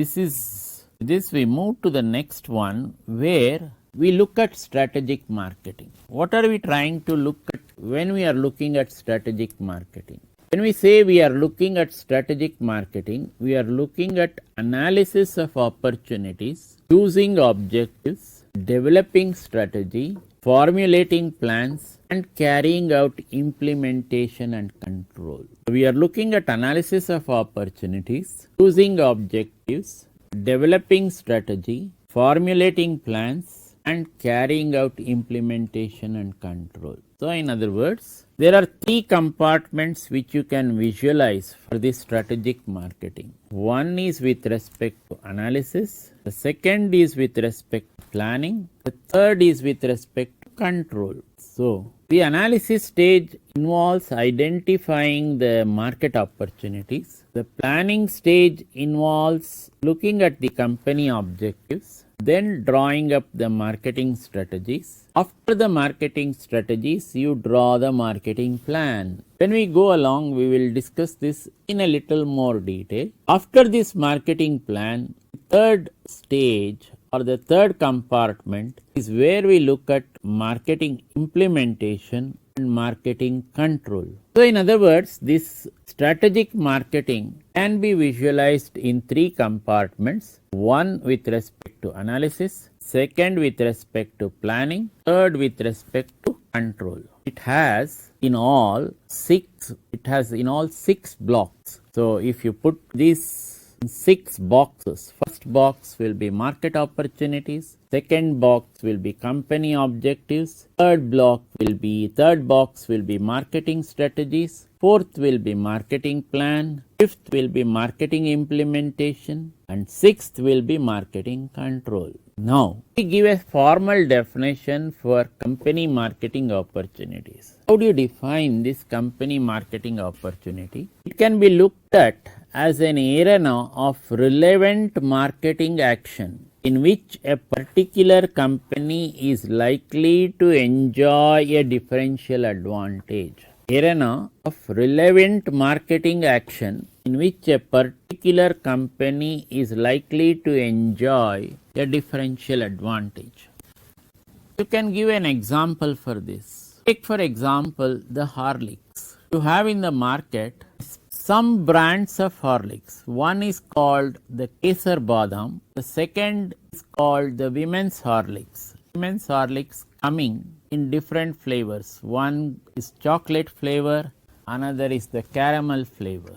This we move to the next one where we look at strategic marketing. What are we trying to look at when we are looking at strategic marketing? When we say we are looking at strategic marketing, we are looking at analysis of opportunities, choosing objectives, developing strategy, formulating plans, and carrying out implementation and control. We are looking at analysis of opportunities, choosing objectives, developing strategy, formulating plans, and carrying out implementation and control. So, in other words, there are three compartments which you can visualize for this strategic marketing. One is with respect to analysis, the second is with respect to planning, the third is with respect to control. So, the analysis stage involves identifying the market opportunities. The planning stage involves looking at the company objectives, then drawing up the marketing strategies. After the marketing strategies, you draw the marketing plan. When we go along, we will discuss this in a little more detail. After this marketing plan, third stage or the third compartment is where we look at marketing implementation and marketing control. So, in other words, this strategic marketing can be visualized in three compartments. One with respect to analysis, second with respect to planning, third with respect to control. It has in all six blocks. So, if you put these 6 boxes, first box will be market opportunities, second box will be company objectives, third box will be marketing strategies, fourth will be marketing plan, fifth will be marketing implementation, and sixth will be marketing control. Now, we give a formal definition for company marketing opportunities. How do you define this company marketing opportunity? It can be looked at as an arena of relevant marketing action in which a particular company is likely to enjoy a differential advantage. Arena of relevant marketing action in which a particular company is likely to enjoy a differential advantage. You can give an example for this. Take for example the Horlicks. You have in the market some brands of Horlicks. One is called the Kesar Badam. The second is called the Women's Horlicks. Women's Horlicks coming in different flavors. One is chocolate flavor, another is the caramel flavor.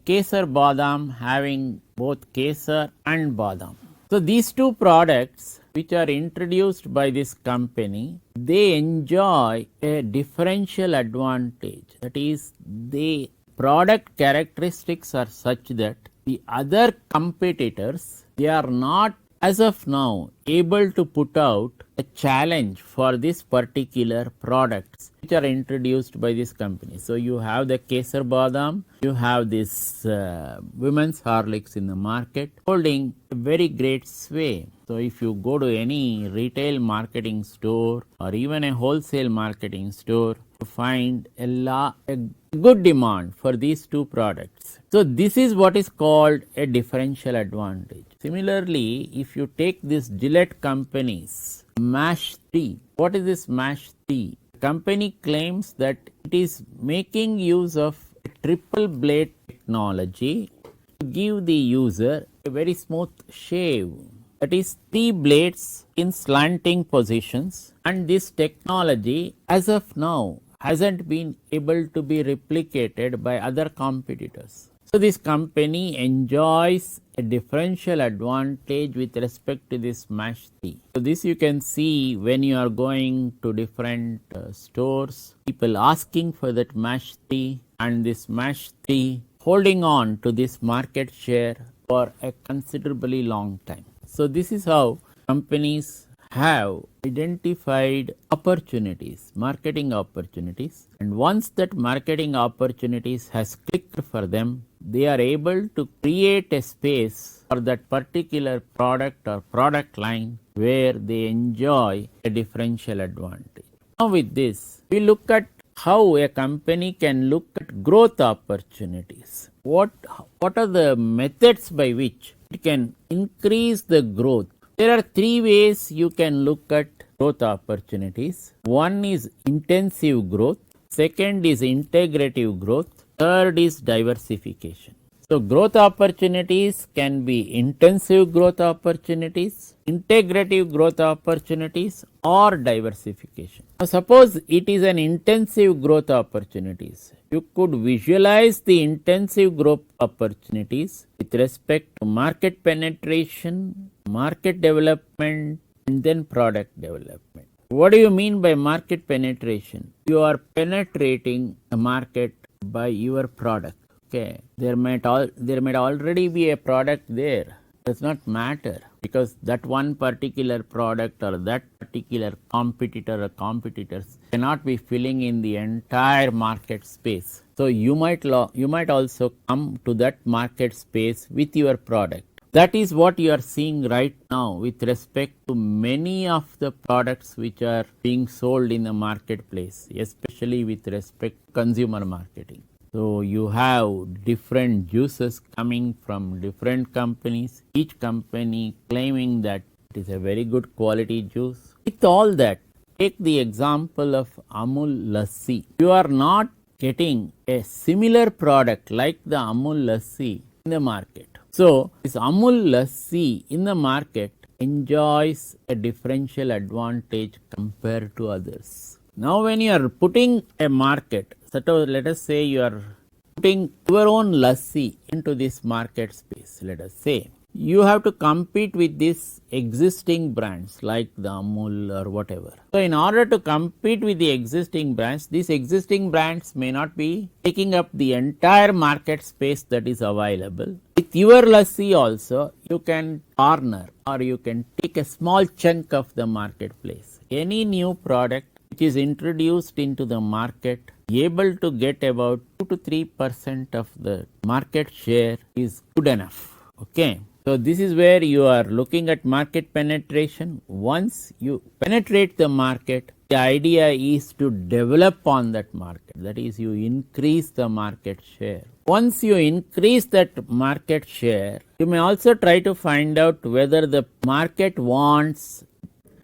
Kesar Badam having both Kesar and Badam. So, these two products which are introduced by this company, they enjoy a differential advantage. That is, the product characteristics are such that the other competitors, they are not as of now able to put out a challenge for this particular products which are introduced by this company. So, you have the Kesar Badam, you have this Women's Horlicks in the market holding a very great sway. So, if you go to any retail marketing store or even a wholesale marketing store, you find a good demand for these two products. So, this is what is called a differential advantage. Similarly, if you take this Gillette company's Mash 3, what is this Mash 3? The company claims that it is making use of a triple blade technology to give the user a very smooth shave. That is 3 blades in slanting positions, and this technology as of now hasn't been able to be replicated by other competitors. So, this company enjoys a differential advantage with respect to this Mash 3. So, this you can see when you are going to different stores, people asking for that Mash 3 and this Mash 3 holding on to this market share for a considerably long time. So, this is how companies have identified opportunities, marketing opportunities, and once that marketing opportunities has clicked for them, they are able to create a space for that particular product or product line where they enjoy a differential advantage. Now, with this, we look at how a company can look at growth opportunities. What are the methods by which it can increase the growth. There are three ways you can look at growth opportunities. One is intensive growth, second is integrative growth, third is diversification. So growth opportunities can be intensive growth opportunities, integrative growth opportunities, or diversification. Now suppose it is an intensive growth opportunities. You could visualize the intensive growth opportunities with respect to market penetration, market development, and then product development. What do you mean by market penetration? You are penetrating a market by your product. Okay, there might already be a product there. Does not matter, because that one particular product or that particular competitor or competitors cannot be filling in the entire market space. So you might also come to that market space with your product. That is what you are seeing right now with respect to many of the products which are being sold in the marketplace, especially with respect to consumer marketing. So you have different juices coming from different companies, each company claiming that it is a very good quality juice. With all that, take the example of Amul Lassi. You are not getting a similar product like the Amul Lassi in the market. So this Amul Lassi in the market enjoys a differential advantage compared to others. Now when you are putting a market, let us say you are putting your own lassi into this market space, let us say, you have to compete with these existing brands like the Amul or whatever. So in order to compete with the existing brands, these existing brands may not be taking up the entire market space that is available. With your lassi also, you can corner or you can take a small chunk of the marketplace. Any new product which is introduced into the market, able to get about 2 to 3% of the market share is good enough. Okay. So this is where you are looking at market penetration. Once you penetrate the market, the idea is to develop on that market. That is, you increase the market share. Once you increase that market share, you may also try to find out whether the market wants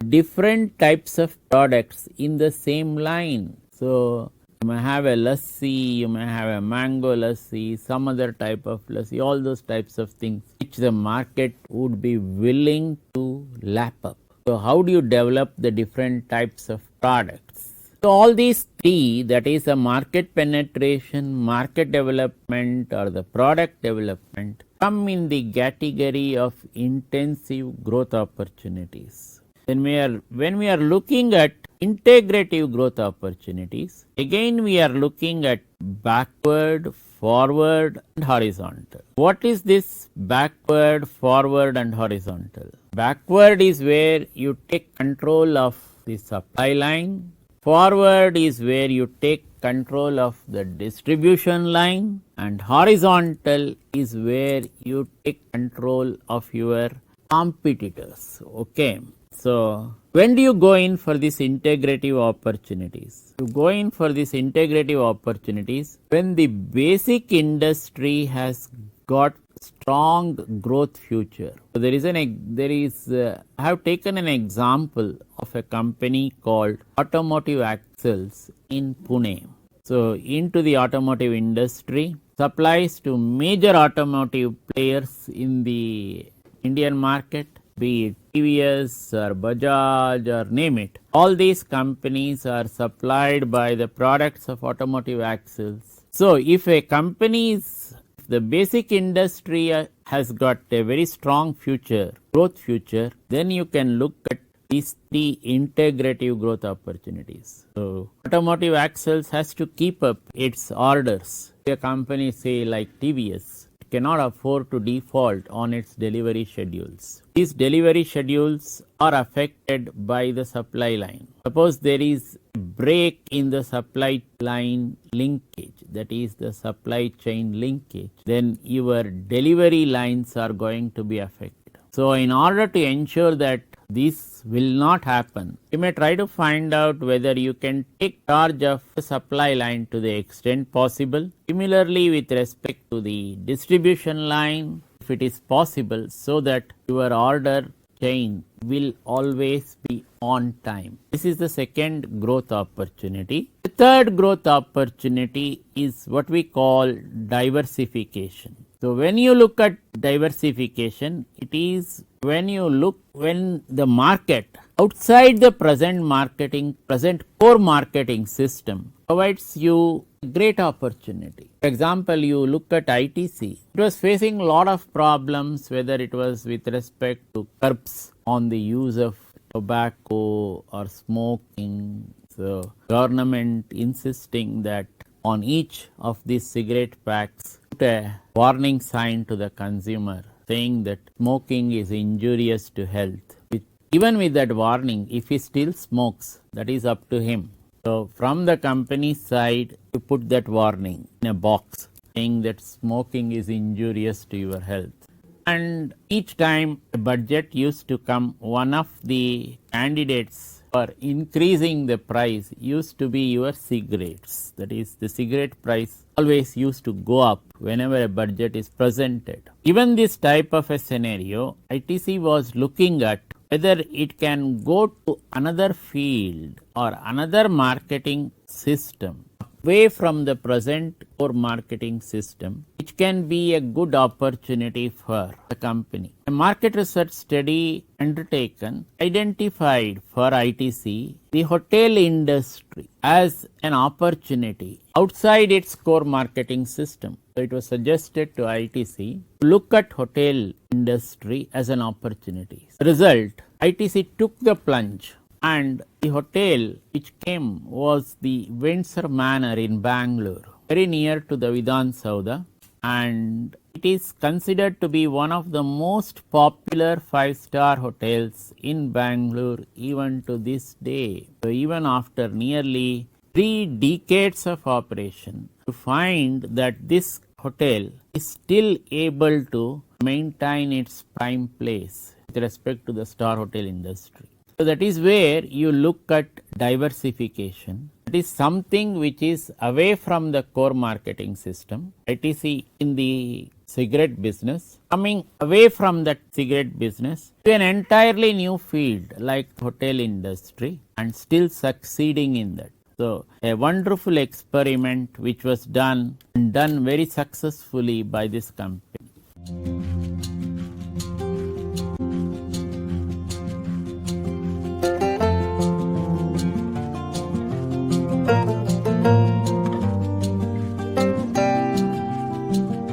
different types of products in the same line. So you may have a lassi, you may have a mango lassi, some other type of lassi, all those types of things which the market would be willing to lap up. So how do you develop the different types of products? So all these three, that is a market penetration, market development or the product development, come in the category of intensive growth opportunities. Then when we are looking at integrative growth opportunities, again we are looking at backward, forward and horizontal. What is this backward, forward and horizontal? Backward is where you take control of the supply line. Forward is where you take control of the distribution line, and horizontal is where you take control of your competitors. Okay. So when do you go in for these integrative opportunities? You go in for these integrative opportunities when the basic industry has got strong growth future. So I have taken an example of a company called Automotive Axles in Pune. So into the automotive industry, supplies to major automotive players in the Indian market, be it TVS or Bajaj or name it. All these companies are supplied by the products of Automotive Axles. So if a company's the basic industry has got a very strong future, growth future, then you can look at these three integrative growth opportunities. So Automotive Axles has to keep up its orders. A company say like TVS cannot afford to default on its delivery schedules. These delivery schedules are affected by the supply line. Suppose there is a break in the supply line linkage, that is the supply chain linkage, then your delivery lines are going to be affected. So in order to ensure that this will not happen, you may try to find out whether you can take charge of the supply line to the extent possible. Similarly, with respect to the distribution line, if it is possible, so that your order chain will always be on time. This is the second growth opportunity. The third growth opportunity is what we call diversification. So when you look at diversification, it is when the market outside the present core marketing system provides you great opportunity. For example, you look at ITC. It was facing a lot of problems, whether it was with respect to curbs on the use of tobacco or smoking. So government insisting that on each of these cigarette packs put a warning sign to the consumer saying that smoking is injurious to health. Even with that warning, if he still smokes, that is up to him. So from the company's side, you put that warning in a box saying that smoking is injurious to your health. And each time a budget used to come, one of the candidates for increasing the price used to be your cigarettes. That is, the cigarette price always used to go up whenever a budget is presented. Given this type of a scenario, ITC was looking at whether it can go to another field or another marketing system away from the present core marketing system, which can be a good opportunity for the company. A market research study undertaken identified for ITC the hotel industry as an opportunity outside its core marketing system. So it was suggested to ITC to look at hotel industry as an opportunity. Result, ITC took the plunge, and the hotel which came was the Windsor Manor in Bangalore, very near to the Vidhan Saudha, and it is considered to be one of the most popular 5-star hotels in Bangalore even to this day. So even after nearly 3 decades of operation, you find that this hotel is still able to maintain its prime place with respect to the star hotel industry. So that is where you look at diversification. It is something which is away from the core marketing system. ITC in the cigarette business, coming away from that cigarette business to an entirely new field like hotel industry, and still succeeding in that. So a wonderful experiment which was done very successfully by this company.